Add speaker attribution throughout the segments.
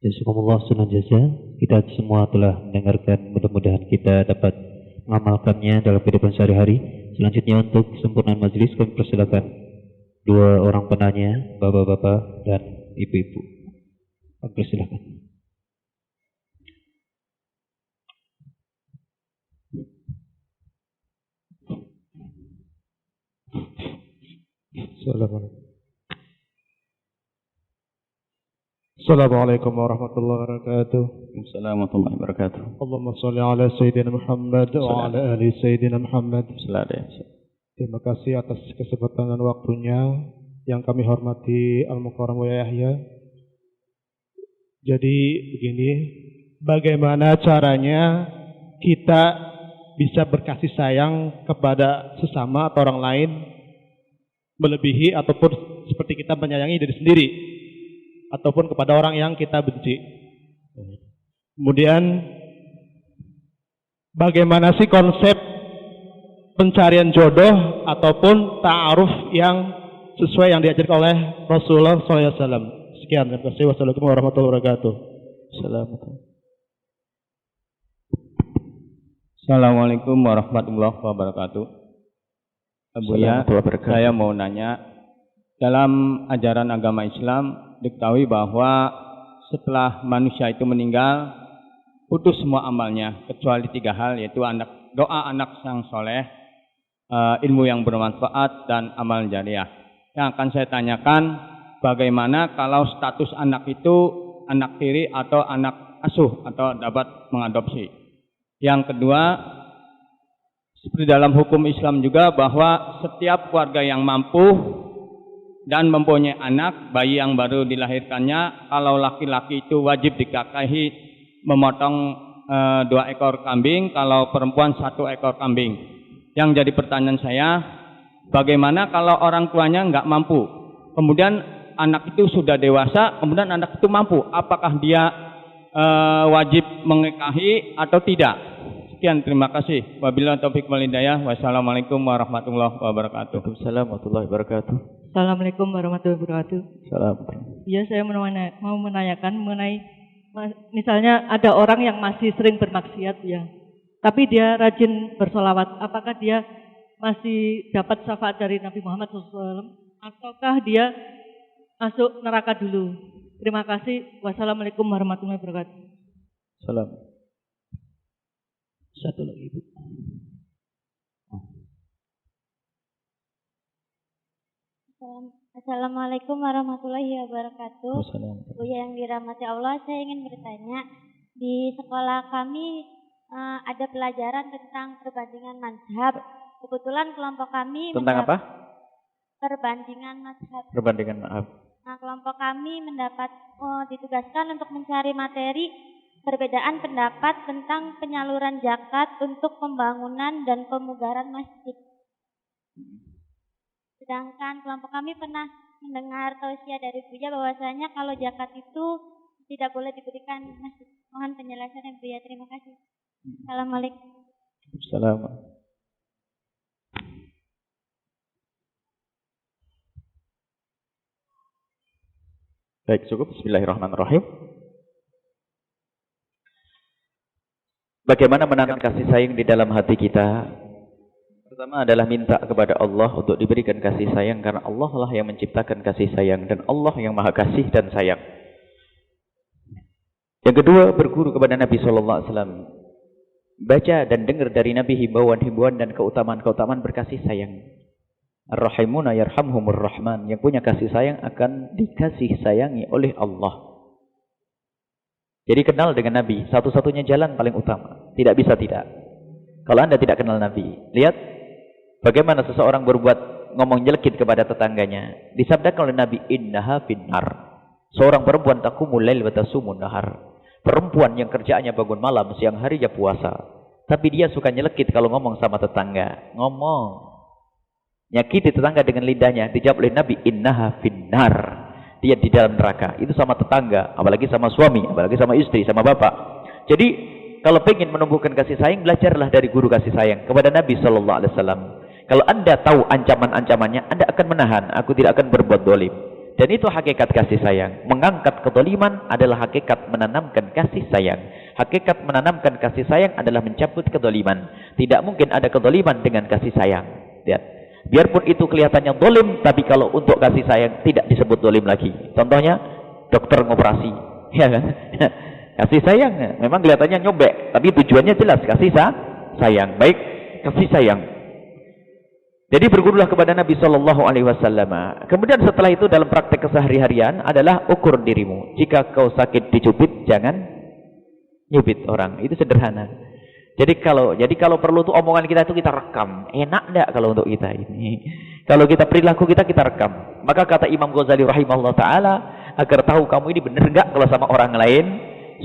Speaker 1: Jazakumullah sunan jasa. Kita semua telah mendengarkan, mudah-mudahan kita dapat mengamalkannya dalam kehidupan sehari-hari. Selanjutnya untuk kesempurnaan majelis kami persilakan dua orang penanya, bapak-bapak dan ibu-ibu. Kami persilakan.
Speaker 2: Assalamualaikum warahmatullahi wabarakatuh.
Speaker 3: Assalamualaikum warahmatullahi wabarakatuh.
Speaker 2: Allahumma sholli ala Sayyidina Muhammad wa ala ali Sayyidina Muhammad. Terima kasih atas kesempatan dan waktunya yang kami hormati Al-Mukarram Yahya. Jadi begini, bagaimana caranya kita bisa berkasih sayang kepada sesama atau orang lain melebihi ataupun seperti kita menyayangi diri sendiri ataupun kepada orang yang kita benci. Kemudian bagaimana sih konsep pencarian jodoh ataupun ta'aruf yang sesuai yang diajarkan oleh Rasulullah SAW. Sekian, terima kasih. Wassalamualaikum warahmatullahi wabarakatuh.
Speaker 3: Assalamualaikum warahmatullahi wabarakatuh. Buya, saya mau nanya, dalam ajaran agama Islam diketahui bahwa setelah manusia itu meninggal putus semua amalnya kecuali 3 hal, yaitu doa anak yang soleh, ilmu yang bermanfaat, dan amal jariah. Yang akan saya tanyakan, bagaimana kalau status anak itu anak tiri atau anak asuh atau dapat mengadopsi? Yang kedua, seperti dalam hukum Islam juga bahwa setiap keluarga yang mampu dan mempunyai anak, bayi yang baru dilahirkannya, kalau laki-laki itu wajib dikakahi memotong 2 ekor kambing, kalau perempuan 1 ekor kambing. Yang jadi pertanyaan saya, bagaimana kalau orang tuanya nggak mampu, kemudian anak itu sudah dewasa, kemudian anak itu mampu, apakah dia wajib mengikahi atau tidak? Sekian, terima kasih. Wabillahi taufiq wal hidayah. Wassalamualaikum warahmatullahi wabarakatuh.
Speaker 1: Waalaikumsalam warahmatullahi wabarakatuh.
Speaker 4: Assalamualaikum warahmatullahi wabarakatuh.
Speaker 1: Assalamualaikum.
Speaker 4: Ya, saya mau menanyakan mengenai misalnya ada orang yang masih sering bermaksiat ya, tapi dia rajin bersolawat. Apakah dia masih dapat syafaat dari Nabi Muhammad SAW ataukah dia masuk neraka dulu? Terima kasih. Wassalamualaikum warahmatullahi wabarakatuh.
Speaker 1: Salam. Satu lagi, Ibu.
Speaker 5: Assalamualaikum warahmatullahi wabarakatuh.
Speaker 1: Wassalamualaikum.
Speaker 5: Bu yang dirahmati Allah, saya ingin bertanya, di sekolah kami ada pelajaran tentang perbandingan mazhab. Kebetulan kelompok kami
Speaker 1: Tentang apa?
Speaker 5: Perbandingan mazhab.
Speaker 1: Perbandingan mazhab.
Speaker 5: Nah, kelompok kami mendapat ditugaskan untuk mencari materi perbedaan pendapat tentang penyaluran zakat untuk pembangunan dan pemugaran masjid. Sedangkan kelompok kami pernah mendengar tausiah dari Buya bahwasanya kalau zakat itu tidak boleh diberikan masjid. Mohon penjelasan yang Buya. Terima kasih. Assalamualaikum.
Speaker 1: Assalamualaikum. Baik, cukup. Bismillahirrahmanirrahim. Bagaimana menanam kasih sayang di dalam hati kita? Pertama adalah minta kepada Allah untuk diberikan kasih sayang, karena Allah lah yang menciptakan kasih sayang dan Allah yang maha kasih dan sayang. Yang kedua, berguru kepada Nabi SAW. Baca dan dengar dari Nabi himbauan-himbauan dan keutamaan-keutamaan berkasih sayang. Ar-Rahimuna yarhamhumur Rahman. Yang punya kasih sayang akan dikasih sayangi oleh Allah. Jadi kenal dengan Nabi, satu-satunya jalan paling utama. Tidak bisa tidak. Kalau Anda tidak kenal Nabi, lihat bagaimana seseorang berbuat ngomong nyelekit kepada tetangganya. Disabdakan oleh Nabi, innaha finnar. Seorang perempuan taqumul lail wa tasumun nahar. Perempuan yang kerjaannya bangun malam, siang hari dia puasa. Tapi dia suka nyelekit kalau ngomong sama tetangga. Ngomong. Nyakiti tetangga dengan lidahnya. Dijawab oleh Nabi, innaha finnar. Dia di dalam neraka. Itu sama tetangga, apalagi sama suami, apalagi sama istri, sama bapak. Jadi kalau ingin menumbuhkan kasih sayang, belajarlah dari guru kasih sayang kepada Nabi SAW. Kalau Anda tahu ancaman-ancamannya, Anda akan menahan. Aku tidak akan berbuat dolim. Dan itu hakikat kasih sayang. Mengangkat kezaliman adalah hakikat menanamkan kasih sayang. Hakikat menanamkan kasih sayang adalah mencabut kezaliman. Tidak mungkin ada kezaliman dengan kasih sayang. Lihat. Biarpun itu kelihatannya zalim, tapi kalau untuk kasih sayang tidak disebut zalim lagi. Contohnya dokter ngoperasi, ya kan? Kasih sayang memang kelihatannya nyobek, tapi tujuannya jelas kasih sayang. Baik, kasih sayang. Jadi bergurulah kepada Nabi Shallallahu Alaihi Wasallam. Kemudian setelah itu dalam praktek kesehari-harian adalah ukur dirimu. Jika kau sakit dicubit, jangan nyubit orang. Itu sederhana. Jadi kalau perlu tuh omongan kita itu kita rekam. Enak enggak kalau untuk kita ini? Kalau kita perilaku kita rekam. Maka kata Imam Ghazali rahimahullah taala, agar tahu kamu ini benar enggak kalau sama orang lain,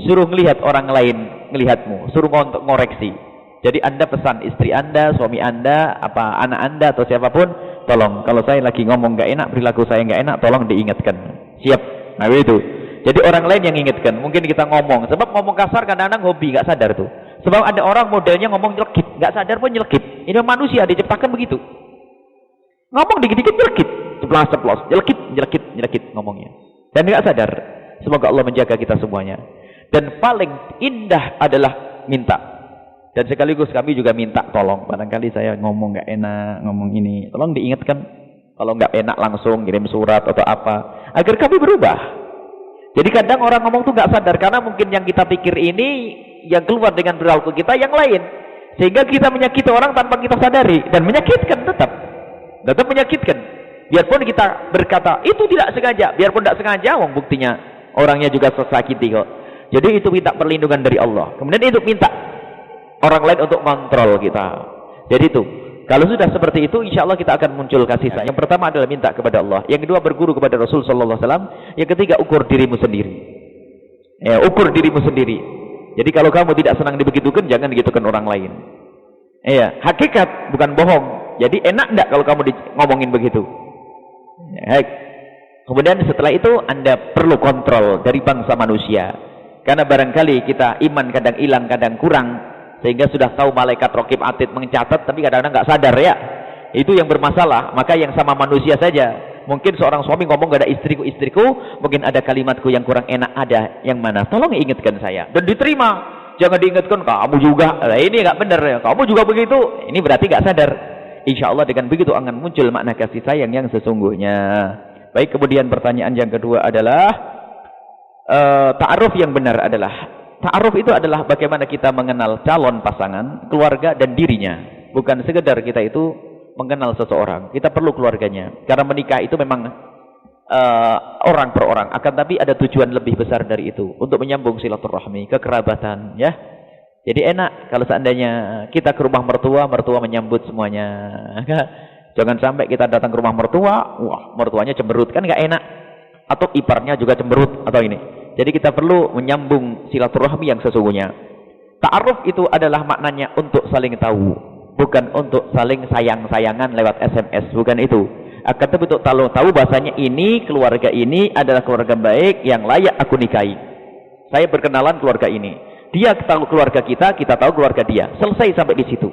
Speaker 1: suruh ngelihat orang lain ngelihatmu, suruh untuk ngoreksi. Jadi Anda pesan istri Anda, suami Anda, apa anak Anda atau siapapun, tolong kalau saya lagi ngomong nggak enak, perilaku saya nggak enak, tolong diingatkan. Siap. Nah itu. Jadi orang lain yang ingatkan. Mungkin kita ngomong, sebab ngomong kasar kadang-kadang hobi, nggak sadar tuh. Sebab ada orang modelnya ngomong nyelekit, nggak sadar pun nyelekit. Ini manusia diciptakan begitu. Ngomong dikit-dikit nyelekit, ceplos-ceplos, nyelekit ngomongnya. Dan nggak sadar. Semoga Allah menjaga kita semuanya. Dan paling indah adalah minta. Dan sekaligus kami juga minta tolong, barangkali saya ngomong nggak enak, ngomong ini, tolong diingatkan. Kalau nggak enak langsung kirim surat atau apa, agar kami berubah. Jadi kadang orang ngomong tuh nggak sadar, karena mungkin yang kita pikir ini yang keluar dengan perilaku kita yang lain, sehingga kita menyakiti orang tanpa kita sadari, dan menyakitkan tetap menyakitkan. Biarpun kita berkata itu tidak sengaja, biarpun tidak sengaja, wong buktinya orangnya juga tersakiti kok. Jadi itu minta perlindungan dari Allah. Kemudian itu minta orang lain untuk kontrol kita. Jadi itu, kalau sudah seperti itu, insya Allah kita akan muncul kasih sayang. Yang pertama adalah minta kepada Allah. Yang kedua berguru kepada Rasul Sallallahu Alaihi Wasallam. Yang ketiga ukur dirimu sendiri. Ya, ukur dirimu sendiri. Jadi kalau kamu tidak senang dibegitukan, jangan digitukan orang lain. Iya, hakikat bukan bohong. Jadi enak enggak kalau kamu ngomongin begitu? Ya, kemudian setelah itu Anda perlu kontrol dari bangsa manusia. Karena barangkali kita iman kadang hilang, kadang kurang. Sehingga sudah tahu malaikat raqib atid mencatat, tapi kadang-kadang nggak sadar ya. Itu yang bermasalah. Maka yang sama manusia saja. Mungkin seorang suami ngomong gak ada istriku, mungkin ada kalimatku yang kurang enak, ada yang mana? Tolong ingatkan saya. Dan diterima. Jangan diingatkan kamu juga. Nah, ini nggak benar ya. Kamu juga begitu. Ini berarti nggak sadar. Insya Allah dengan begitu akan muncul makna kasih sayang yang sesungguhnya. Baik, kemudian pertanyaan yang kedua adalah ta'aruf yang benar adalah. Ta'aruf itu adalah bagaimana kita mengenal calon pasangan, keluarga dan dirinya. Bukan sekedar kita itu mengenal seseorang. Kita perlu keluarganya. Karena menikah itu memang orang per orang. Akan tapi ada tujuan lebih besar dari itu. Untuk menyambung silaturahmi, kekerabatan. Ya. Jadi enak kalau seandainya kita ke rumah mertua, mertua menyambut semuanya. Jangan sampai kita datang ke rumah mertua, wah mertuanya cemberut. Kan nggak enak. Atau iparnya juga cemberut. Atau ini. Jadi kita perlu menyambung silaturahmi yang sesungguhnya. Ta'aruf itu adalah maknanya untuk saling tahu, bukan untuk saling sayang-sayangan lewat SMS, bukan itu. Akan tapi untuk tahu bahasanya ini keluarga ini adalah keluarga baik yang layak aku nikahi. Saya berkenalan keluarga ini. Dia tahu keluarga kita tahu keluarga dia. Selesai sampai di situ.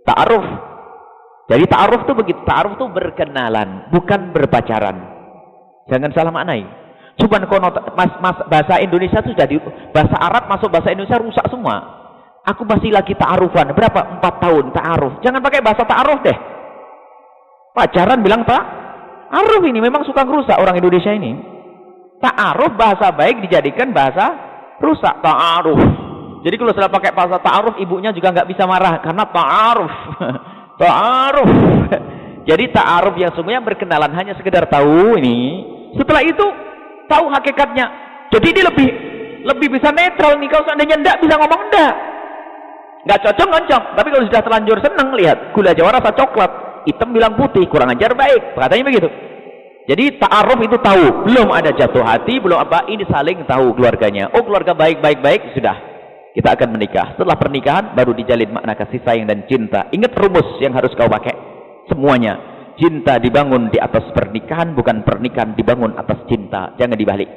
Speaker 1: Ta'aruf. Jadi ta'aruf itu begitu. Ta'aruf itu berkenalan, bukan berpacaran. Jangan salah maknai. Cuman bahasa Indonesia itu jadi bahasa Arab masuk bahasa Indonesia rusak semua. Aku masih lagi ta'arufan. Berapa? 4 tahun ta'aruf. Jangan pakai bahasa ta'aruf deh. Pacaran bilang ta'aruf, ini memang suka ngerusak orang Indonesia ini. Ta'aruf bahasa baik dijadikan bahasa rusak. Ta'aruf. Jadi kalau sudah pakai bahasa ta'aruf, ibunya juga nggak bisa marah karena ta'aruf. Ta'aruf. Jadi ta'aruf yang semuanya berkenalan hanya sekedar tahu ini. Setelah itu tahu hakikatnya. Jadi dia lebih bisa netral nih. Kalau seandainya enggak bisa ngomong enggak. Enggak cocok ngoncong. Tapi kalau sudah terlanjur senang, lihat gula jawa rasa coklat, hitam bilang putih, kurang ajar baik. Katanya begitu. Jadi ta'aruf itu tahu, belum ada jatuh hati, belum apa, ini saling tahu keluarganya. Oh, keluarga baik, sudah. Kita akan menikah. Setelah pernikahan baru dijalin makna kasih sayang dan cinta. Ingat rumus yang harus kau pakai. Semuanya. Cinta dibangun di atas pernikahan, bukan pernikahan dibangun atas cinta. Jangan dibalik.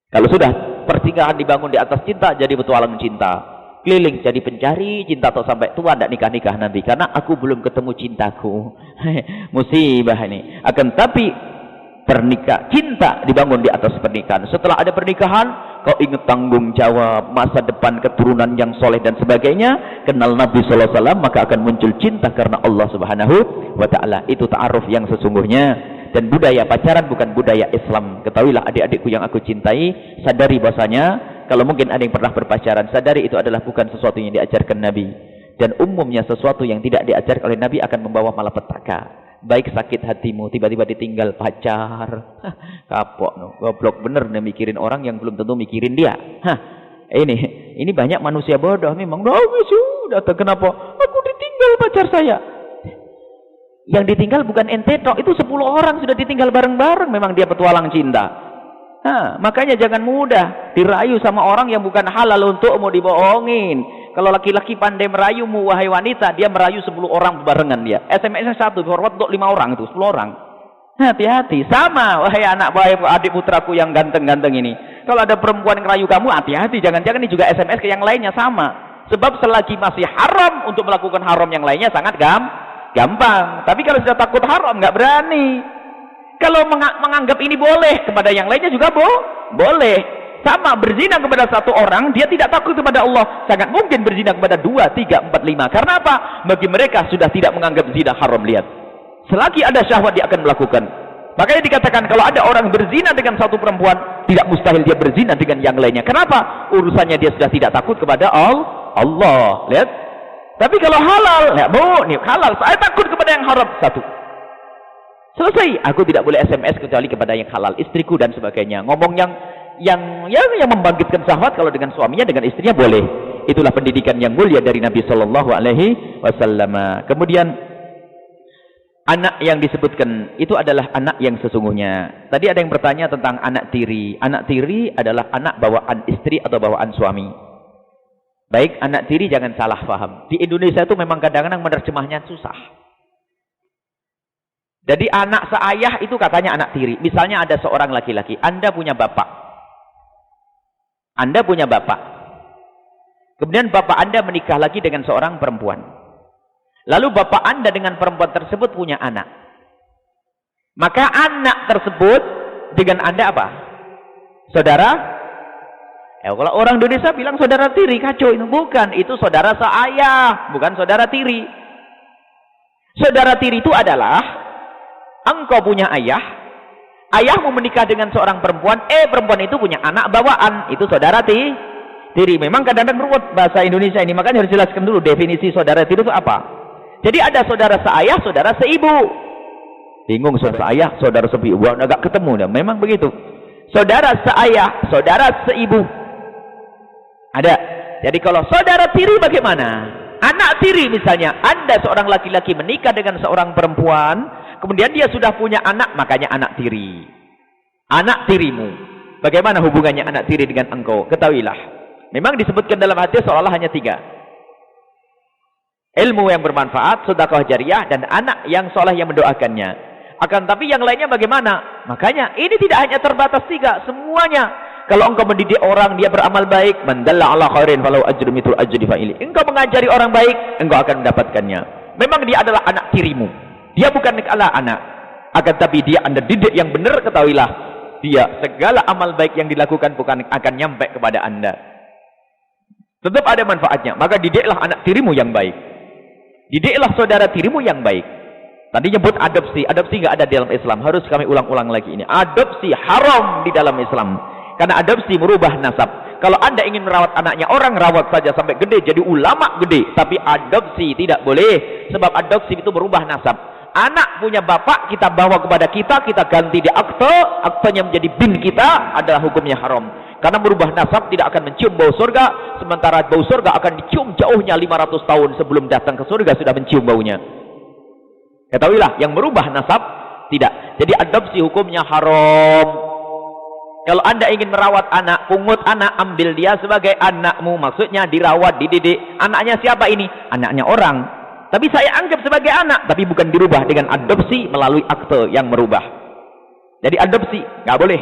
Speaker 1: Kalau sudah pernikahan dibangun di atas cinta, jadi petualang cinta. Keliling jadi pencari cinta atau sampai tua tidak nikah-nikah nanti. Karena aku belum ketemu cintaku. Musibah ini. Akan tapi cinta dibangun di atas pernikahan. Setelah ada pernikahan, kau ingat tanggung jawab, masa depan, keturunan yang soleh dan sebagainya, kenal Nabi sallallahu alaihi wasallam, maka akan muncul cinta karena Allah Subhanahu wa taala. Itu ta'aruf yang sesungguhnya. Dan budaya pacaran bukan budaya Islam. Ketahuilah adik-adikku yang aku cintai, sadari bahasanya, kalau mungkin ada yang pernah berpacaran, sadari itu adalah bukan sesuatu yang diajarkan Nabi. Dan umumnya sesuatu yang tidak diajarkan oleh Nabi akan membawa malapetaka. Baik sakit hatimu, tiba-tiba ditinggal pacar. Kapok, no. Goblok bener nih mikirin orang yang belum tentu mikirin dia. Ini banyak manusia bodoh memang. Sudah, kenapa? Aku ditinggal pacar saya. Yang ditinggal bukan ente tok, itu 10 orang sudah ditinggal bareng-bareng. Memang dia petualang cinta. Makanya jangan mudah dirayu sama orang yang bukan halal untukmu, dibohongin. Kalau laki-laki pandai merayumu, wahai wanita, dia merayu 10 orang barengan dia. SMS-nya 1, forward untuk 5 orang itu, 10 orang. Hati-hati. Sama, wahai adik putraku yang ganteng-ganteng ini. Kalau ada perempuan yang rayu kamu, hati-hati. Jangan-jangan ini juga SMS ke yang lainnya sama. Sebab selagi masih haram untuk melakukan haram yang lainnya sangat gampang. Tapi kalau sudah takut haram, nggak berani. Kalau menganggap ini boleh, kepada yang lainnya juga boleh. Sama, berzina kepada satu orang, dia tidak takut kepada Allah. Sangat mungkin berzina kepada 2, 3, 4, 5. Karena apa? Bagi mereka sudah tidak menganggap zina haram. Lihat, selagi ada syahwat dia akan melakukan. Makanya dikatakan kalau ada orang berzina dengan satu perempuan, tidak mustahil dia berzina dengan yang lainnya. Kenapa? Urusannya dia sudah tidak takut kepada Allah. Lihat. Tapi kalau halal, ya nih halal, saya takut kepada yang haram. 1. Selesai. Aku tidak boleh SMS kecuali kepada yang halal, istriku dan sebagainya. Ngomong yang membangkitkan syahwat kalau dengan suaminya, dengan istrinya boleh. Itulah pendidikan yang mulia dari Nabi sallallahu alaihi wasallam. Kemudian anak yang disebutkan itu adalah anak yang sesungguhnya. Tadi ada yang bertanya tentang anak tiri. Anak tiri adalah anak bawaan istri atau bawaan suami. Baik, anak tiri jangan salah paham. Di Indonesia itu memang kadang-kadang menerjemahnya susah. Jadi anak seayah itu katanya anak tiri. Misalnya ada seorang laki-laki, Anda punya bapak. Anda punya bapak. Kemudian bapak Anda menikah lagi dengan seorang perempuan. Lalu bapak Anda dengan perempuan tersebut punya anak. Maka anak tersebut dengan Anda apa? Saudara? Kalau orang Indonesia bilang saudara tiri, kacau itu. Bukan, itu saudara seayah, bukan saudara tiri. Saudara tiri itu adalah engkau punya ayah, ayahmu menikah dengan seorang perempuan, perempuan itu punya anak bawaan, itu saudara tiri. Memang kadang-kadang ruwet bahasa Indonesia ini, makanya harus jelaskan dulu definisi saudara tiri itu apa. Jadi ada saudara seayah, saudara seibu. Bingung saudara seayah, saudara seibu, agak ketemu dah. Memang begitu. Saudara seayah, saudara seibu. Ada. Jadi kalau saudara tiri bagaimana? Anak tiri misalnya, Anda seorang laki-laki menikah dengan seorang perempuan, kemudian dia sudah punya anak, makanya anak tiri. Anak tirimu. Bagaimana hubungannya anak tiri dengan engkau? Ketahuilah. Memang disebutkan dalam hadis seolah hanya 3. Ilmu yang bermanfaat, sedekah jariah, dan anak yang soleh yang mendoakannya. Akan tapi yang lainnya bagaimana? Makanya ini tidak hanya terbatas 3, semuanya. Kalau engkau mendidik orang, dia beramal baik, man dalla ala khairin falahu ajrun mithlu ajri fa'ili. Engkau mengajari orang baik, engkau akan mendapatkannya. Memang dia adalah anak tirimu. Dia bukan anak. Akan tapi dia Anda didik yang benar, ketahuilah. Dia segala amal baik yang dilakukan bukan akan nyampe kepada Anda. Tetap ada manfaatnya. Maka didiklah anak tirimu yang baik. Didiklah saudara tirimu yang baik. Tadi nyebut adopsi. Adopsi nggak ada di dalam Islam. Harus kami ulang-ulang lagi ini. Adopsi haram di dalam Islam. Karena adopsi merubah nasab. Kalau Anda ingin merawat anaknya, orang rawat saja sampai gede, jadi ulama gede. Tapi adopsi tidak boleh. Sebab adopsi itu merubah nasab. Anak punya bapak, kita bawa kepada kita ganti di akte. Aktenya menjadi bin kita, adalah hukumnya haram. Karena merubah nasab tidak akan mencium bau surga. Sementara bau surga akan dicium jauhnya 500 tahun sebelum datang ke surga sudah mencium baunya. Ketahuilah, yang merubah nasab tidak. Jadi adopsi hukumnya haram. Kalau Anda ingin merawat anak, pungut anak, ambil dia sebagai anakmu. Maksudnya dirawat, dididik. Anaknya siapa ini? Anaknya orang. Tapi saya anggap sebagai anak. Tapi bukan dirubah dengan adopsi melalui akte yang merubah. Jadi adopsi, nggak boleh.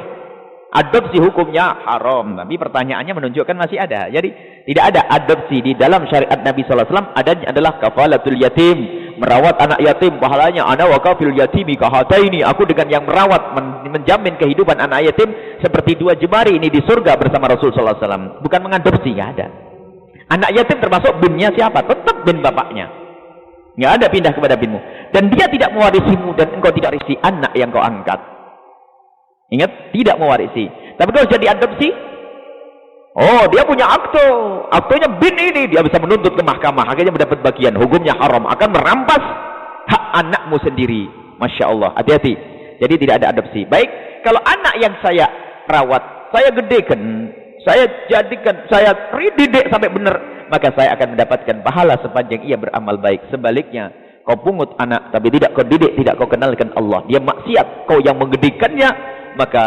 Speaker 1: Adopsi hukumnya haram. Tapi pertanyaannya menunjukkan masih ada. Jadi tidak ada adopsi di dalam syariat Nabi SAW. Adanya adalah kafalatul yatim. merawat anak yatim pahalanya ana wa kafil yatimi kahataini, aku dengan yang merawat menjamin kehidupan anak yatim seperti dua jemari ini di surga bersama Rasul sallallahu alaihi wasallam. Bukan mengadopsi, enggak ada. Anak yatim termasuk binnya siapa? Tetap bin bapaknya. Enggak ada pindah kepada binmu. Dan dia tidak mewarisimu dan engkau tidak warisi anak yang kau angkat. Ingat, tidak mewarisi. Tapi kalau jadi adopsi, oh, dia punya akte. Aktenya bin ini, dia bisa menuntut ke mahkamah, akhirnya mendapat bagian. Hukumnya haram, akan merampas hak anakmu sendiri. Masya Allah, hati-hati. Jadi tidak ada adopsi. Baik, kalau anak yang saya rawat, saya gedekan, saya jadikan, saya didik sampai benar, maka saya akan mendapatkan pahala sepanjang ia beramal baik. Sebaliknya, kau pungut anak, tapi tidak kau didik, tidak kau kenalkan Allah. Dia maksiat, kau yang menggedikannya, maka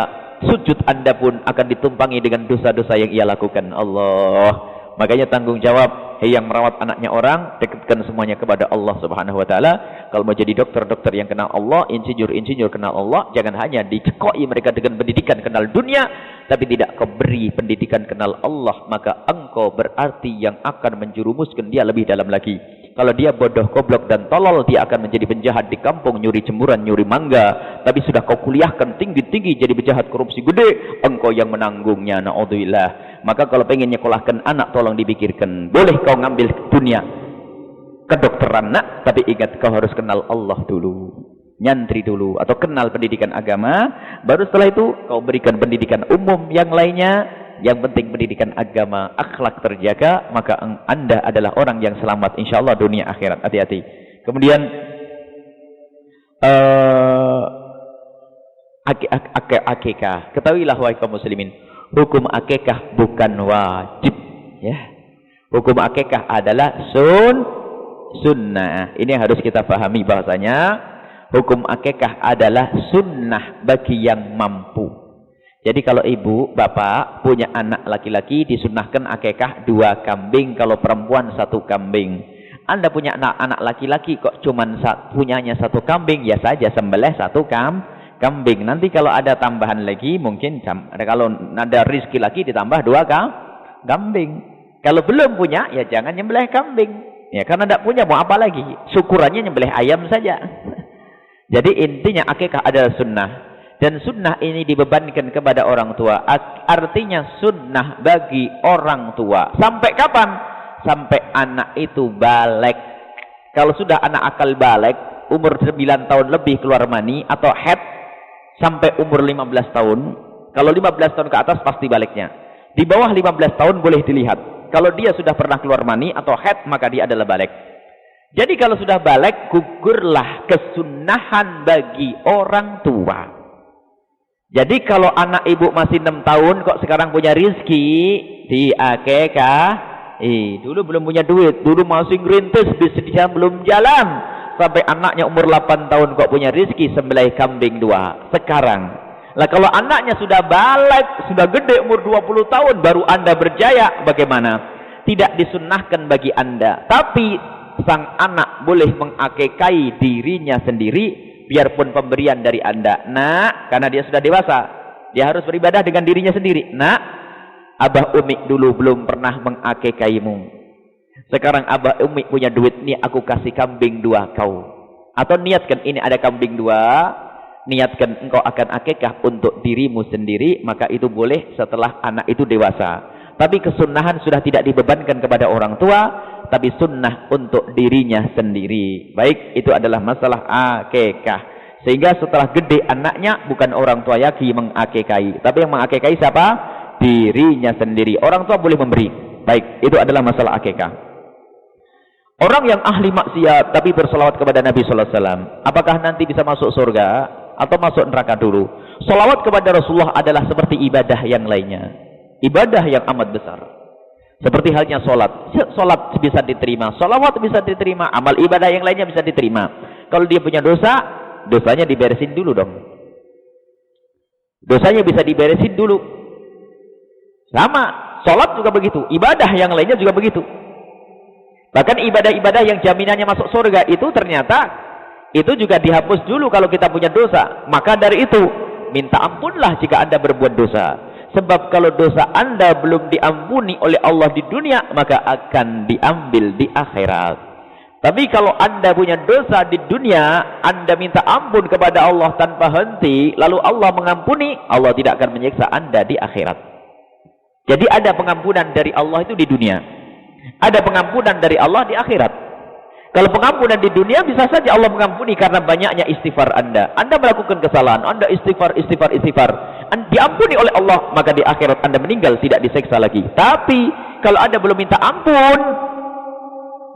Speaker 1: sujud Anda pun akan ditumpangi dengan dosa-dosa yang ia lakukan. Allah. Makanya tanggung jawab, hei yang merawat anaknya orang, dekatkan semuanya kepada Allah Subhanahu wa taala. Kalau mau jadi dokter-dokter yang kenal Allah, insinyur-insinyur kenal Allah, jangan hanya dicekoi mereka dengan pendidikan kenal dunia, tapi tidak kau beri pendidikan kenal Allah, maka engkau berarti yang akan menjerumuskan dia lebih dalam lagi. Kalau dia bodoh, goblok dan tolol, dia akan menjadi penjahat di kampung, nyuri jemuran, nyuri mangga. Tapi sudah kau kuliahkan tinggi-tinggi jadi penjahat korupsi gede, engkau yang menanggungnya. Na'udzubillah. Maka kalau pengen nyekolahkan anak, tolong dipikirkan. Boleh kau ngambil dunia kedokteran nak, tapi ingat kau harus kenal Allah dulu. Nyantri dulu atau kenal pendidikan agama, baru setelah itu kau berikan pendidikan umum yang lainnya. Yang penting pendidikan agama, akhlak terjaga, maka Anda adalah orang yang selamat insyaallah dunia akhirat. Hati-hati. Kemudian akikah. Ketahuilah wahai kaum muslimin, hukum akikah bukan wajib, ya. Hukum akikah adalah sunnah. Ini harus kita pahami bahasanya. Hukum akikah adalah sunnah bagi yang mampu. Jadi kalau ibu, bapak punya anak laki-laki, disunnahkan akikah 2 kambing, kalau perempuan 1 kambing. Anda punya anak laki-laki kok cuman punyanya 1 kambing, ya saja sembelih 1 kambing. Nanti kalau ada tambahan lagi, mungkin kalau ada rezeki lagi ditambah 2 kambing. Kalau belum punya, ya jangan nyembelih kambing. Ya karena tidak punya mau apa lagi? Syukurannya nyembelih ayam saja. Jadi intinya akikah adalah sunnah. Dan sunnah ini dibebankan kepada orang tua. Artinya sunnah bagi orang tua. Sampai kapan? Sampai anak itu balik. Kalau sudah anak akal balik, umur 9 tahun lebih keluar mani atau haid, sampai umur 15 tahun. Kalau 15 tahun ke atas pasti baliknya. Di bawah 15 tahun boleh dilihat. Kalau dia sudah pernah keluar mani atau haid, maka dia adalah balik. Jadi kalau sudah balik, gugurlah kesunnahan bagi orang tua. Jadi kalau anak ibu masih 6 tahun kok sekarang punya rizki, di akikah. Dulu belum punya duit, dulu masih ngerintis, bisnisnya belum jalan. Sampai anaknya umur 8 tahun kok punya rizki, sembelih kambing 2. Sekarang. Lah kalau anaknya sudah balik, sudah gede umur 20 tahun, baru Anda berjaya, bagaimana? Tidak disunnahkan bagi Anda. Tapi sang anak boleh mengakikai dirinya sendiri, biarpun pemberian dari Anda. Nak, karena dia sudah dewasa, dia harus beribadah dengan dirinya sendiri. Nak, Abah Umi dulu belum pernah mengakikaimu. Sekarang Abah Umi punya duit, nih aku kasih kambing 2 kau. Atau niatkan ini ada kambing 2, niatkan engkau akan akikah untuk dirimu sendiri, maka itu boleh setelah anak itu dewasa. Tapi kesunahan sudah tidak dibebankan kepada orang tua, tapi sunnah untuk dirinya sendiri. Baik, itu adalah masalah akikah. Sehingga setelah gede anaknya, bukan orang tua lagi mengakikai, tapi yang mengakikai siapa? Dirinya sendiri. Orang tua boleh memberi. Baik, itu adalah masalah akikah. Orang yang ahli maksiat tapi berselawat kepada Nabi sallallahu alaihi wasallam, apakah nanti bisa masuk surga atau masuk neraka dulu? Selawat kepada Rasulullah adalah seperti ibadah yang lainnya. Ibadah yang amat besar. Seperti halnya sholat. Sholat bisa diterima, sholawat bisa diterima, amal ibadah yang lainnya bisa diterima. Kalau dia punya dosa, dosanya diberesin dulu dong. Dosanya bisa diberesin dulu. Sama, sholat juga begitu, ibadah yang lainnya juga begitu. Bahkan ibadah-ibadah yang jaminannya masuk surga itu ternyata itu juga dihapus dulu kalau kita punya dosa. Maka dari itu, minta ampunlah jika Anda berbuat dosa. Sebab kalau dosa Anda belum diampuni oleh Allah di dunia, maka akan diambil di akhirat. Tapi kalau Anda punya dosa di dunia, Anda minta ampun kepada Allah tanpa henti, lalu Allah mengampuni, Allah tidak akan menyiksa Anda di akhirat. Jadi ada pengampunan dari Allah itu di dunia. Ada pengampunan dari Allah di akhirat. Kalau pengampunan di dunia bisa saja Allah mengampuni karena banyaknya istighfar Anda. Anda melakukan kesalahan, Anda istighfar. Diampuni oleh Allah, maka di akhirat Anda meninggal tidak disiksa lagi. Tapi kalau Anda belum minta ampun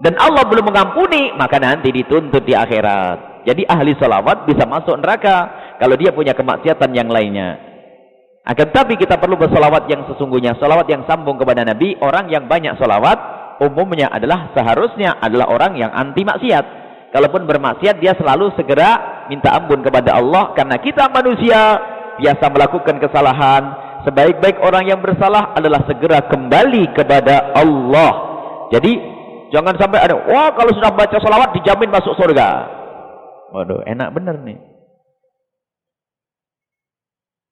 Speaker 1: dan Allah belum mengampuni, maka nanti dituntut di akhirat. Jadi ahli salawat bisa masuk neraka kalau dia punya kemaksiatan yang lainnya. Akan tapi kita perlu bersalawat yang sesungguhnya, salawat yang sambung kepada Nabi. Orang yang banyak salawat umumnya adalah seharusnya adalah orang yang anti maksiat. Kalaupun bermaksiat, dia selalu segera minta ampun kepada Allah, karena kita manusia biasa melakukan kesalahan. Sebaik-baik orang yang bersalah adalah segera kembali kepada Allah. Jadi jangan sampai ada, wah kalau sudah baca salawat dijamin masuk surga. Waduh, enak bener nih.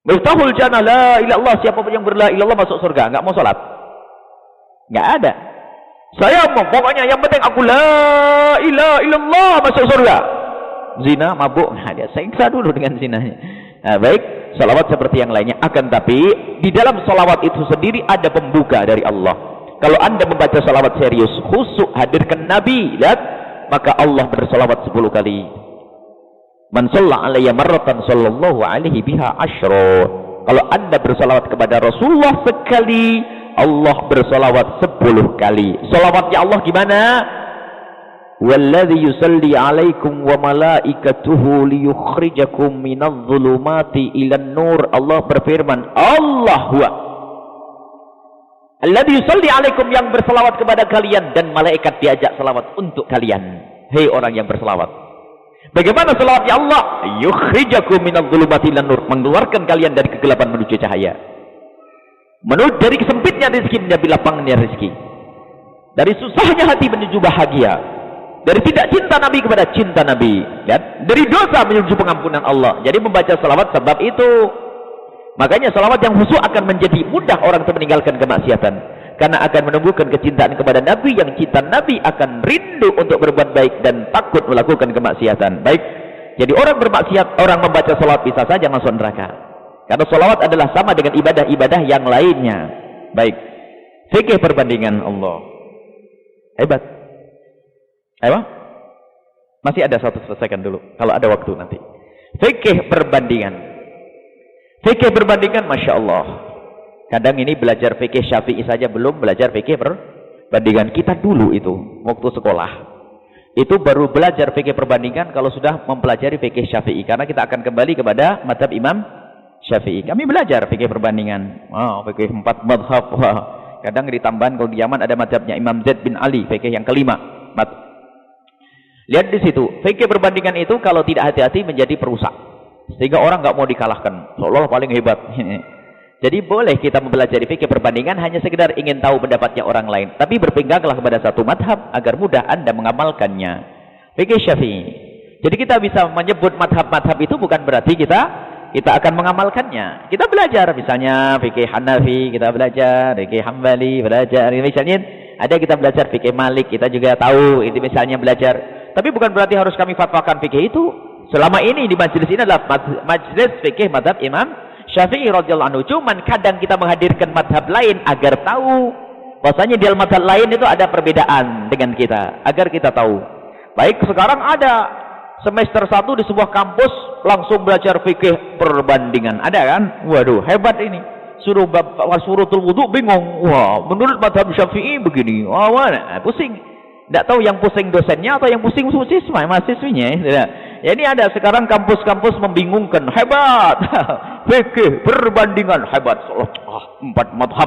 Speaker 1: Miftahul jannah la ilaha illallah, siapapun yang berla ilallah masuk surga, enggak mau salat. Enggak ada. Saya mau, pokoknya yang penting aku la ilaha illallah masuk surga. Zina, mabuk, nah dia siksa dulu dengan zinanya. Nah, baik, salawat seperti yang lainnya. Akan tapi di dalam salawat itu sendiri ada pembuka dari Allah. Kalau Anda membaca salawat serius, khusyuk, hadirkan Nabi, lihat, maka Allah bersalawat 10 kali. Man shalla alayya marratan sallallahu alaihi biha asyra. Kalau Anda bersalawat kepada Rasulullah sekali, Allah bersalawat 10 kali. Salawatnya Allah gimana? Walladzi yusalli alaikum wa malaikatuhu liyukhrijakum minadh dhulumati ilan nur. Allah berfirman, Allahu alladzi yusalli alaikum, yang bersalawat kepada kalian, dan malaikat diajak salawat untuk kalian. Hei orang yang bersalawat, bagaimana salawatnya Allah? Yukhrijakum minadh dhulumati ilan nur, mengeluarkan kalian dari kegelapan menuju cahaya. Menurut dari sempitnya rezeki menjadi lapangnya rezeki, dari susahnya hati menuju bahagia, dari tidak cinta Nabi kepada cinta Nabi, dan dari dosa menuju pengampunan Allah. Jadi membaca salawat sebab itu. Makanya salawat yang khusyuk akan menjadi mudah orang itu meninggalkan kemaksiatan, karena akan menumbuhkan kecintaan kepada Nabi. Yang cinta Nabi akan rindu untuk berbuat baik dan takut melakukan kemaksiatan. Baik, jadi orang bermaksiat, orang membaca salawat bisa saja masuk neraka. Karena salawat adalah sama dengan ibadah-ibadah yang lainnya. Baik, fikih perbandingan Allah. Hebat. Ayo, masih ada satu, selesaikan dulu kalau ada waktu nanti. Fikih perbandingan. Fikih perbandingan, Masya Allah. Kadang ini belajar fikih Syafi'i saja belum belajar fikih perbandingan. Kita dulu itu waktu sekolah itu baru belajar fikih perbandingan kalau sudah mempelajari fikih Syafi'i, karena kita akan kembali kepada mazhab Imam Syafi'i. Kami belajar fikih perbandingan. Fikih 4 mazhab. Kadang ditambahan kalau di Yaman ada mazhabnya Imam Zaid bin Ali, fikih yang kelima. Lihat di situ, fikih perbandingan itu kalau tidak hati-hati menjadi perusak, sehingga orang nggak mau dikalahkan, seolah paling hebat. Jadi boleh kita mempelajari fikih perbandingan hanya sekedar ingin tahu pendapatnya orang lain, tapi berpeganglah kepada satu madhab agar mudah Anda mengamalkannya. Fikih Syafi'i. Jadi kita bisa menyebut madhab-madhab itu bukan berarti kita akan mengamalkannya. Kita belajar misalnya fikih Hanafi, kita belajar fikih Hambali, belajar misalnya ada kita belajar fikih Malik, kita juga tahu itu misalnya belajar. Tapi bukan berarti harus kami fatwakan fikih itu. Selama ini di majelis ini adalah majelis fikih mazhab Imam Syafi'i radhiyallahu anhu. Cuman kadang kita menghadirkan mazhab lain agar tahu bahwasanya di dalam mazhab lain itu ada perbedaan dengan kita, agar kita tahu. Baik, sekarang ada semester 1 di sebuah kampus langsung belajar fikih perbandingan. Ada kan? Waduh, hebat ini. Suruh surutul wudu bingung. Wah, menurut mazhab Syafi'i begini. Wah, pusing. Tidak tahu yang pusing dosennya atau yang pusing mahasiswinya. Ya, ini ada sekarang kampus-kampus membingungkan. Hebat. Fikih perbandingan hebat. 4 mazhab.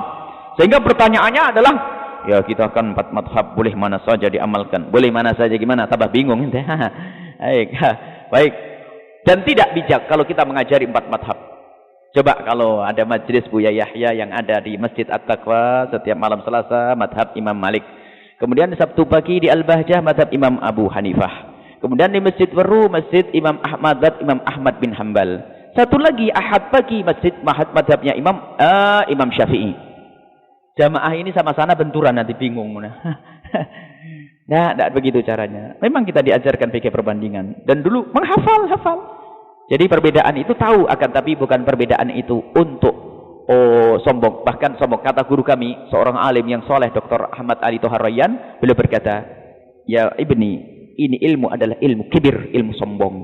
Speaker 1: Sehingga pertanyaannya adalah, ya kita kan 4 mazhab, boleh mana saja diamalkan, boleh mana saja gimana, tambah bingung. Baik. Dan tidak bijak kalau kita mengajari 4 mazhab. Coba kalau ada majelis Buya Yahya yang ada di Masjid At-Taqwa setiap malam Selasa, mazhab Imam Malik. Kemudian di Sabtu pagi di Al-Bahjah, mazhab Imam Abu Hanifah. Kemudian di Masjid Weru, Masjid Imam Ahmad, Imam Ahmad bin Hanbal. Satu lagi Ahad pagi, masjid mazhabnya Imam Syafi'i. Jamaah ini sama sana benturan nanti bingung. Nah, tidak begitu caranya. Memang kita diajarkan fikih perbandingan. Dan dulu hafal. Jadi perbedaan itu tahu, akan tapi bukan perbedaan itu untuk sombong. Bahkan sombong. Kata guru kami, seorang alim yang soleh, Dr. Ahmad Ali Thohar Rayyan, beliau berkata, ya ibni, ini ilmu adalah ilmu kibir, ilmu sombong.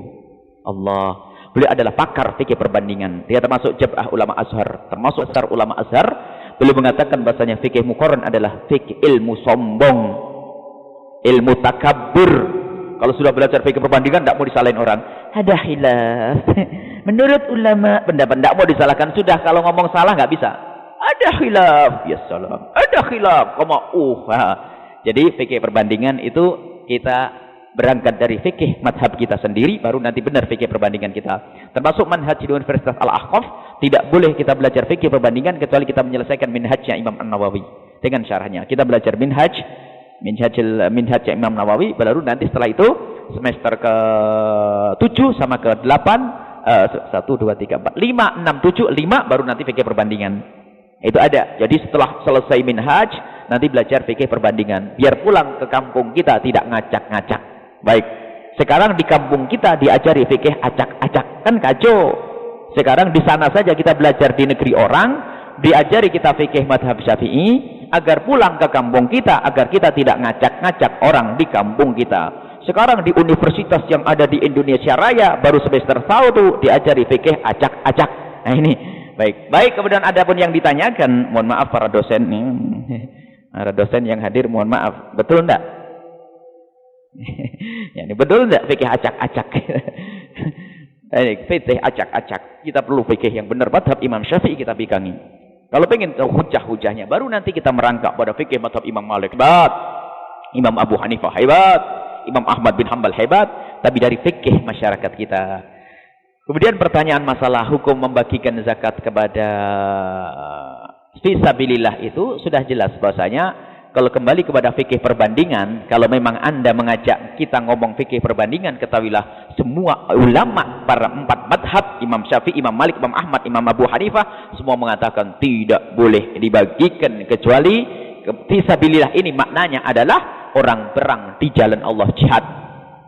Speaker 1: Allah. Beliau adalah pakar fikih perbandingan. Dia termasuk jab'ah ulama Azhar, termasuk besar ulama Azhar. Beliau mengatakan bahasanya fikih muqarran adalah fikih ilmu sombong, ilmu takabbur. Kalau sudah belajar fikih perbandingan tidak mau disalahin orang. Ada khilaf. Menurut ulama pendapat tidak mau disalahkan. Sudah kalau ngomong salah nggak bisa. Ada khilaf. Ya salam. Ada khilaf. Jadi fikih perbandingan itu kita berangkat dari fikih madhab kita sendiri, baru nanti benar fikih perbandingan kita. Termasuk manhaj di Universitas Al-Ahqaf, tidak boleh kita belajar fikih perbandingan kecuali kita menyelesaikan minhajnya Imam An-Nawawi dengan syarahnya. Kita belajar minhajnya Imam Nawawi, baru nanti setelah itu semester ke-7 sama ke-8, 1, 2, 3, 4, 5, 6, 7, 5 baru nanti fikih perbandingan. Itu ada. Jadi setelah selesai minhaj, nanti belajar fikih perbandingan. Biar pulang ke kampung kita tidak ngacak-ngacak. Baik, sekarang di kampung kita diajari fikih acak-acak, kan kacau. Sekarang di sana saja kita belajar di negeri orang, diajari kita fikih madhab Syafi'i, agar pulang ke kampung kita, agar kita tidak ngacak-ngacak orang di kampung kita. Sekarang di universitas yang ada di Indonesia Raya, baru semester 1 diajari fikih acak-acak. Nah ini, baik. Kemudian ada pun yang ditanyakan, mohon maaf para dosen nih, para dosen yang hadir, mohon maaf, betul enggak? Ya, ini betul enggak fikih acak-acak? Fikih acak-acak. Kita perlu fikih yang benar. Madhab Imam Syafi'i kita pegangi. Kalau pengen tahu hujah-hujahnya, baru nanti kita merangkak pada fikih madhab Imam Malik hebat, Imam Abu Hanifah hebat, Imam Ahmad bin Hanbal hebat, tapi dari fikih masyarakat kita. Kemudian pertanyaan masalah hukum membagikan zakat kepada fisabilillah itu sudah jelas bahasanya. Kalau kembali kepada fikih perbandingan, kalau memang Anda mengajak kita ngomong fikih perbandingan, ketahuilah semua ulama para 4 madhab, Imam Syafi'i, Imam Malik, Imam Ahmad, Imam Abu Hanifah, semua mengatakan tidak boleh dibagikan kecuali fisabilillah. Ini maknanya adalah orang perang di jalan Allah, jihad,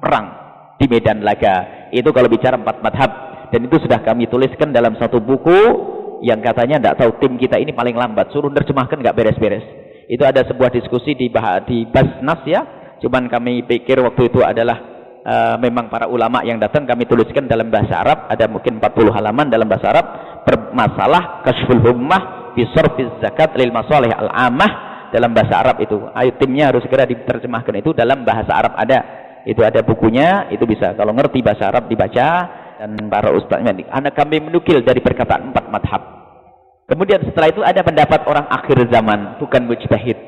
Speaker 1: perang di medan laga. Itu kalau bicara 4 madhab. Dan itu sudah kami tuliskan dalam satu buku yang katanya tidak tahu tim kita ini paling lambat, suruh nerjemahkan nggak beres-beres. Itu ada sebuah diskusi di Basnas ya. Cuman kami pikir waktu itu adalah memang para ulama yang datang, kami tuliskan dalam bahasa Arab. Ada mungkin 40 halaman dalam bahasa Arab. Masalah Kashful Hummah fi Sarfiz Zakat lil Masalih Al-Ammah dalam bahasa Arab itu. Ayo timnya harus segera diterjemahkan itu dalam bahasa Arab ada. Itu ada bukunya, itu bisa. Kalau ngerti bahasa Arab dibaca. Dan para ustaznya, anak kami menukil dari perkataan 4 madhab. Kemudian setelah itu ada pendapat orang akhir zaman, bukan mujtahid.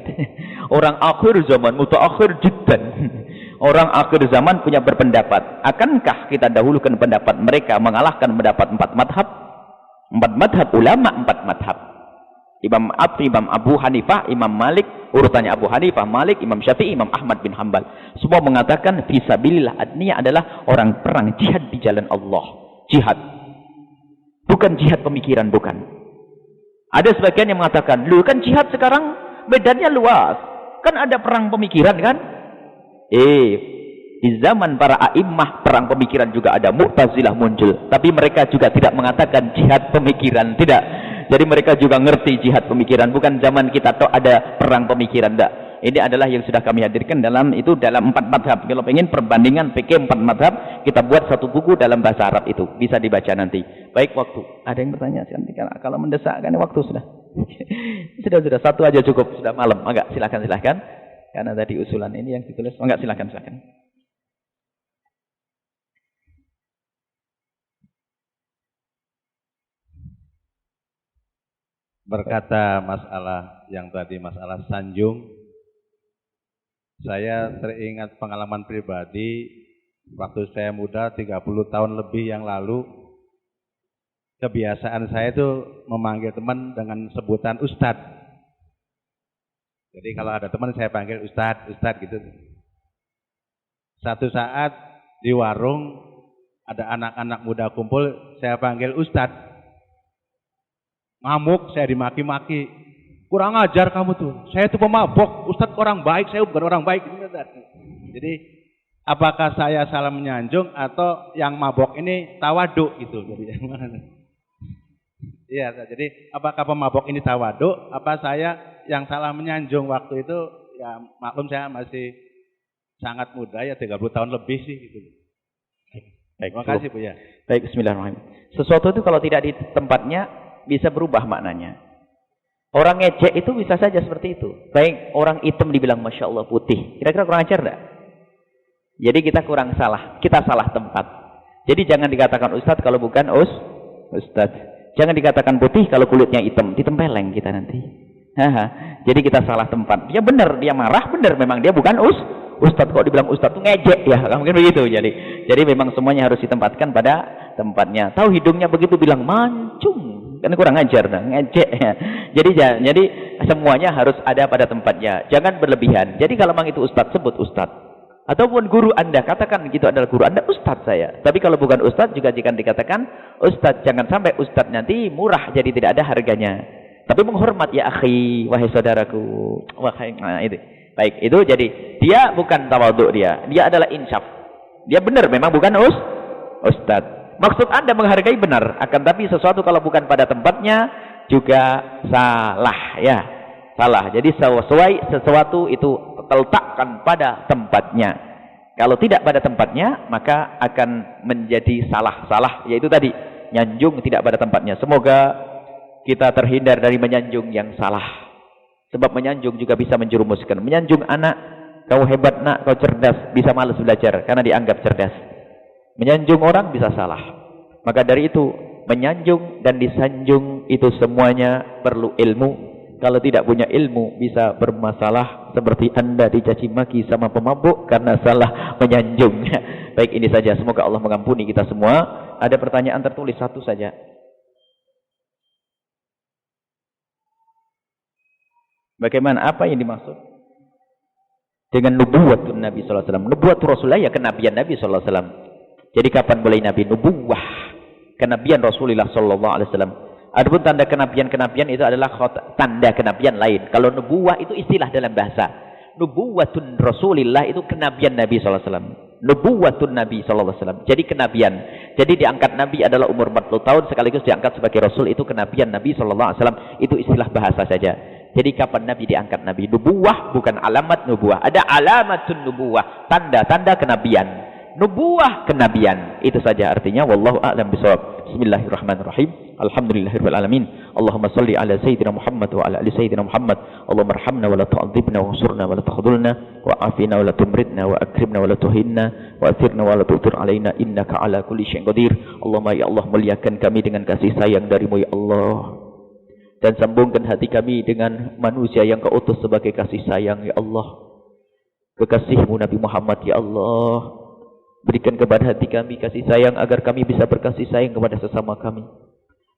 Speaker 1: Orang akhir zaman, mutaakhir jiddan. Orang akhir zaman punya berpendapat. Akankah kita dahulukan pendapat mereka mengalahkan pendapat 4 madhab? 4 madhab ulama, 4 madhab. Imam Abu Hanifah, Imam Malik, urutannya Abu Hanifah, Malik, Imam Syafi'i, Imam Ahmad bin Hanbal. Semua mengatakan fisabilillah, artinya adalah orang perang jihad di jalan Allah. Jihad. Bukan jihad pemikiran, bukan. Ada sebagian yang mengatakan, lu kan jihad sekarang medannya luas. Kan ada perang pemikiran kan? Di zaman para a'immah perang pemikiran juga ada, Mu'tazilah muncul. Tapi mereka juga tidak mengatakan jihad pemikiran, tidak. Jadi mereka juga ngerti jihad pemikiran, bukan zaman kita toh ada perang pemikiran, tidak. Ini adalah yang sudah kami hadirkan dalam 4 madhab. Kalau pengen perbandingan fikih 4 madhab, kita buat satu buku dalam bahasa Arab itu. Bisa dibaca nanti. Baik, waktu. Ada yang bertanya? Kalau mendesak kan waktu sudah. sudah. Satu aja cukup. Sudah malam. Enggak, silakan. Karena tadi usulan ini yang ditulis. Enggak, silakan.
Speaker 6: Berkata masalah yang tadi, masalah sanjung, saya teringat pengalaman pribadi waktu saya muda 30 tahun lebih yang lalu. Kebiasaan saya itu memanggil teman dengan sebutan Ustadz. Jadi kalau ada teman saya panggil Ustadz gitu. Satu saat di warung ada anak-anak muda kumpul, saya panggil Ustadz. Ngamuk, saya dimaki-maki. kurang ajar kamu tuh. Saya tuh pemabok, Ustadz orang baik, saya bukan orang baik. Jadi apakah saya salah menyanjung atau yang mabok ini tawaduk gitu? Jadi iya, jadi apakah pemabok ini tawaduk? Apa saya yang salah menyanjung waktu itu? Ya maklum saya masih sangat muda ya, 30 tahun lebih sih gitu.
Speaker 1: Baik,
Speaker 6: terima kasih Bu ya.
Speaker 1: Baik, bismillahirrahmanirrahim. Sesuatu itu kalau tidak di tempatnya bisa berubah maknanya. Orang ngejek itu bisa saja seperti itu. Baik, orang hitam dibilang Masya Allah putih. Kira-kira kurang ajar enggak? Jadi kita kurang salah. Kita salah tempat. Jadi jangan dikatakan Ustadz kalau bukan Ustadz. Jangan dikatakan putih kalau kulitnya hitam. Ditempeleng kita nanti. Jadi kita salah tempat. Dia benar, dia marah benar. Memang dia bukan Ustadz. Kok dibilang Ustadz itu ngejek ya. Mungkin begitu. Jadi memang semuanya harus ditempatkan pada tempatnya. Tahu hidungnya begitu bilang mancung. Kan kurang ajar, ngejek ya. Jadi semuanya harus ada pada tempatnya. Jangan berlebihan. Jadi kalau memang itu Ustadz, sebut Ustadz. Ataupun guru Anda, katakan gitu adalah guru Anda, Ustadz saya. Tapi kalau bukan Ustadz juga jika dikatakan Ustadz. Jangan sampai Ustadz nanti murah jadi tidak ada harganya. Tapi menghormat ya akhi, wahai saudaraku. Nah, itu. Baik, itu jadi dia bukan tawaduk dia. Dia adalah insaf. Dia benar memang bukan Ustadz. Maksud Anda menghargai benar, akan tapi sesuatu kalau bukan pada tempatnya juga salah ya. Salah. Jadi sesuatu itu terletakkan pada tempatnya. Kalau tidak pada tempatnya, maka akan menjadi salah, yaitu tadi nyanjung tidak pada tempatnya. Semoga kita terhindar dari menyanjung yang salah. Sebab menyanjung juga bisa menjerumuskan. Menyanjung anak, kau hebat nak, kau cerdas, bisa malas belajar karena dianggap cerdas. Menyanjung orang bisa salah. Maka dari itu menyanjung dan disanjung itu semuanya perlu ilmu. Kalau tidak punya ilmu bisa bermasalah seperti Anda dicaci maki sama pemabuk karena salah menyanjung. Baik, ini saja. Semoga Allah mengampuni kita semua. Ada pertanyaan tertulis satu saja. Bagaimana, apa yang dimaksud dengan nubuwatun Nabi sallallahu alaihi wasallam? Nubuwatul Rasulullah ya kenabian Nabi sallallahu alaihi wasallam. Jadi kapan boleh Nabi nubuwah? Kenabian Rasulullah sallallahu alaihi wasallam. Adapun tanda kenabian itu adalah tanda kenabian lain. Kalau nubuwah itu istilah dalam bahasa. Nubuwatun Rasulillah itu kenabian Nabi sallallahu alaihi wasallam. Nubuwatun Nabi sallallahu alaihi wasallam. Jadi kenabian. Jadi diangkat Nabi adalah umur 40 tahun sekaligus diangkat sebagai Rasul, itu kenabian Nabi sallallahu alaihi wasallam. Itu istilah bahasa saja. Jadi kapan Nabi diangkat Nabi? Nubuwah bukan alamat nubuwah. Ada alamatun nubuwah, tanda-tanda kenabian. Nubuwah kenabian. Itu saja artinya. Wallahu a'lam bishawab. Bismillahirrahmanirrahim. Alhamdulillahirabbil alamin. Allahumma shalli ala sayyidina Muhammad wa ala ali sayyidina Muhammad. Allahumma arhamna wa la tu'adzibna wa ansurna wa la takhdhulna wa afina wa la tumridna wa akrimna wa la tuhinna wa athirna wa la tu'thir alaina innaka ala kulli syai'in qadir. Allahumma ya Allah, muliakan kami dengan kasih sayang dari-Mu ya Allah. Dan sambungkan hati kami dengan manusia yang Kau utus sebagai kasih sayang ya Allah. Kekasih-Mu Nabi Muhammad ya Allah. Berikan kepada hati kami kasih sayang agar kami bisa berkasih sayang kepada sesama kami.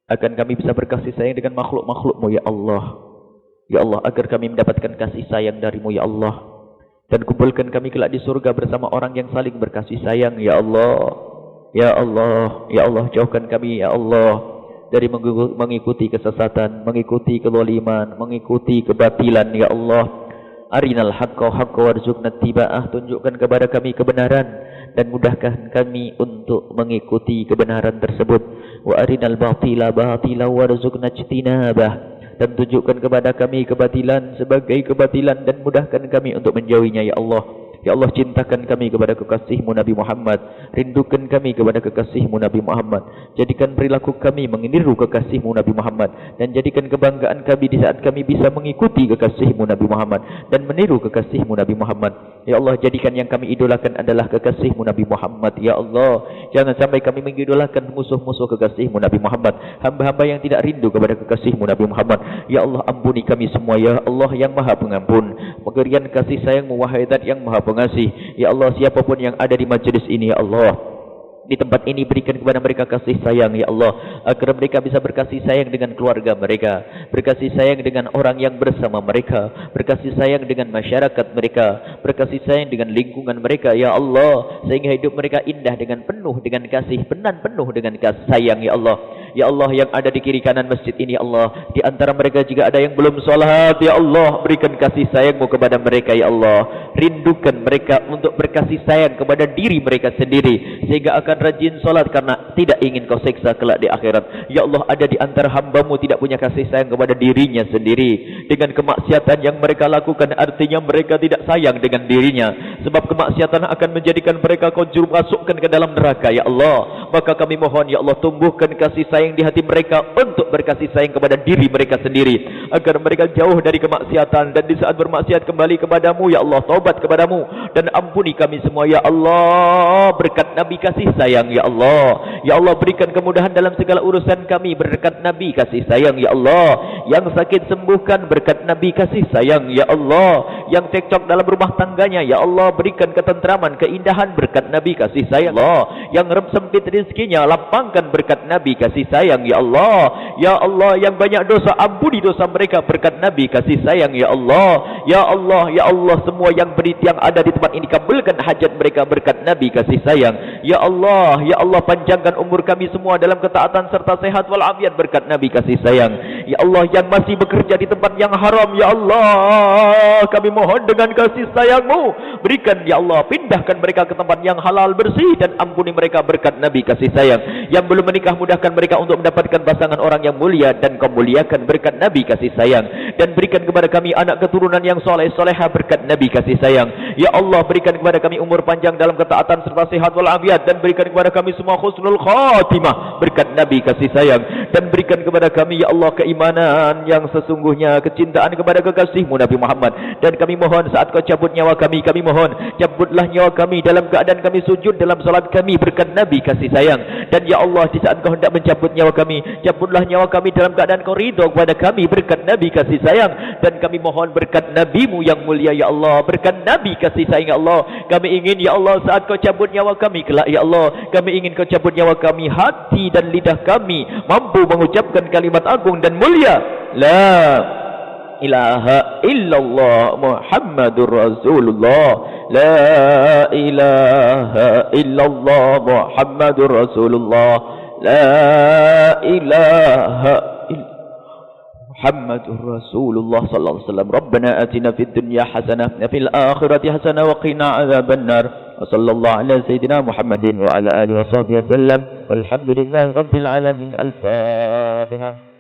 Speaker 1: Agar kami bisa berkasih sayang dengan makhluk-makhluk-Mu ya Allah. Ya Allah, agar kami mendapatkan kasih sayang dari-Mu ya Allah. Dan kumpulkan kami kelak di surga bersama orang yang saling berkasih sayang ya Allah. Ya Allah, ya Allah, jauhkan kami ya Allah dari mengikuti kesesatan, mengikuti kezaliman, mengikuti kebatilan ya Allah. Arinal haqqa haqqa warzuqna ittiba'ah. Tunjukkan kepada kami kebenaran dan mudahkan kami untuk mengikuti kebenaran tersebut. Wa arinal batila batila warzuqna ijtinabah. Dan tunjukkan kepada kami kebatilan sebagai kebatilan dan mudahkan kami untuk menjauhinya ya Allah. Ya Allah, cintakan kami kepada kekasih-Mu Nabi Muhammad. Rindukan kami kepada kekasih-Mu Nabi Muhammad. Jadikan perilaku kami meniru kekasih-Mu Nabi Muhammad. Dan jadikan kebanggaan kami di saat kami bisa mengikuti kekasih-Mu Nabi Muhammad. Dan meniru kekasih-Mu Nabi Muhammad. Ya Allah, jadikan yang kami idolakan adalah kekasih-Mu Nabi Muhammad. Ya Allah, jangan sampai kami mengidolakan musuh-musuh kekasih-Mu Nabi Muhammad. Hamba-hamba yang tidak rindu kepada kekasih-Mu Nabi Muhammad. Ya Allah, ampuni kami semua ya Allah yang Maha Pengampun. Berikan kasih sayang-Mu wahai Zat yang Maha Pengasih. Ya Allah, siapapun yang ada di majelis ini ya Allah, di tempat ini berikan kepada mereka kasih sayang ya Allah, agar mereka bisa berkasih sayang dengan keluarga mereka, berkasih sayang dengan orang yang bersama mereka, berkasih sayang dengan masyarakat mereka, berkasih sayang dengan lingkungan mereka ya Allah, sehingga hidup mereka indah dengan penuh dengan kasih, penuh dengan kasih sayang ya Allah. Ya Allah, yang ada di kiri kanan masjid ini, ya Allah, di antara mereka jika ada yang belum salat, ya Allah, berikan kasih sayang-Mu kepada mereka, ya Allah. Rindukan mereka untuk berkasih sayang kepada diri mereka sendiri, sehingga akan rajin salat karena tidak ingin Kau siksa kelak di akhirat. Ya Allah, ada di antara hamba-Mu tidak punya kasih sayang kepada dirinya sendiri dengan kemaksiatan yang mereka lakukan, artinya mereka tidak sayang dengan dirinya, sebab kemaksiatan akan menjadikan mereka Kau masukkan ke dalam neraka, ya Allah. Maka kami mohon, ya Allah, tumbuhkan kasih sayang di hati mereka untuk berkasih sayang kepada diri mereka sendiri, agar mereka jauh dari kemaksiatan, dan di saat bermaksiat kembali kepadamu, ya Allah, taubat kepadamu dan ampuni kami semua, ya Allah. Berkat Nabi kasih sayang, ya Allah. Ya Allah, berikan kemudahan dalam segala urusan kami berkat Nabi kasih sayang, ya Allah. Yang sakit sembuhkan berkat Nabi kasih sayang, ya Allah. Yang cekcok dalam rumah tangganya, ya Allah, berikan ketentraman, keindahan berkat Nabi kasih sayang, ya Allah. Yang sempit rezekinya, lapangkan berkat Nabi kasih sayang, ya Allah. Ya Allah, yang banyak dosa, ampuni dosa mereka berkat Nabi kasih sayang, ya Allah. Ya Allah, ya Allah, semua yang ada di tempat ini, kabulkan hajat mereka berkat Nabi kasih sayang, ya Allah. Ya Allah, panjangkan umur kami semua dalam ketaatan serta sehat walafiat berkat Nabi kasih sayang, ya Allah. Yang masih bekerja di tempat yang haram, ya Allah, kami mohon dengan kasih sayang-Mu, berikan, ya Allah, pindahkan mereka ke tempat yang halal bersih, dan ampuni mereka berkat Nabi kasih sayang. Yang belum menikah, mudahkan mereka untuk mendapatkan pasangan orang yang mulia, dan Kau muliakan berkat Nabi kasih sayang. Dan berikan kepada kami anak keturunan yang soleh solehah berkat Nabi kasih sayang, ya Allah. Berikan kepada kami umur panjang dalam ketaatan serta sehat walafiat, dan berikan kepada kami semua husnul khatimah berkat Nabi kasih sayang. Dan berikan kepada kami, ya Allah, keimanan yang sesungguhnya, kecintaan kepada kekasih-Mu Nabi Muhammad. Dan kami mohon saat Kau cabut nyawa kami mohon cabutlah nyawa kami dalam keadaan kami sujud dalam salat kami berkat Nabi kasih sayang. Dan ya Allah, di saat Kau hendak mencabut nyawa kami, cabutlah nyawa kami dalam keadaan Kau ridho kepada kami berkat Nabi kasih sayang. Dan kami mohon berkat Nabi-Mu yang mulia, ya Allah, berkat Nabi kasih sayang, ya Allah. Kami ingin, ya Allah, saat Kau cabut nyawa kami kelak, ya Allah, kami ingin Kau cabut nyawa kami, hati dan lidah kami mampu mengucapkan kalimat agung dan mulia, la ilaha illallah Muhammadur Rasulullah, la ilaha illallah Muhammadur Rasulullah, la ilaha Muhammadur Rasulullah sallallahu alaihi wasallam. Rabbana atina fid dunya hasanah wa fil akhirati hasanah wa qina adzabannar. Wa sallallahu ala sayyidina Muhammadin wa ala alihi wa sahbihi wasallam. Walhamdulillahi rabbil alamin. Al-Fatihah.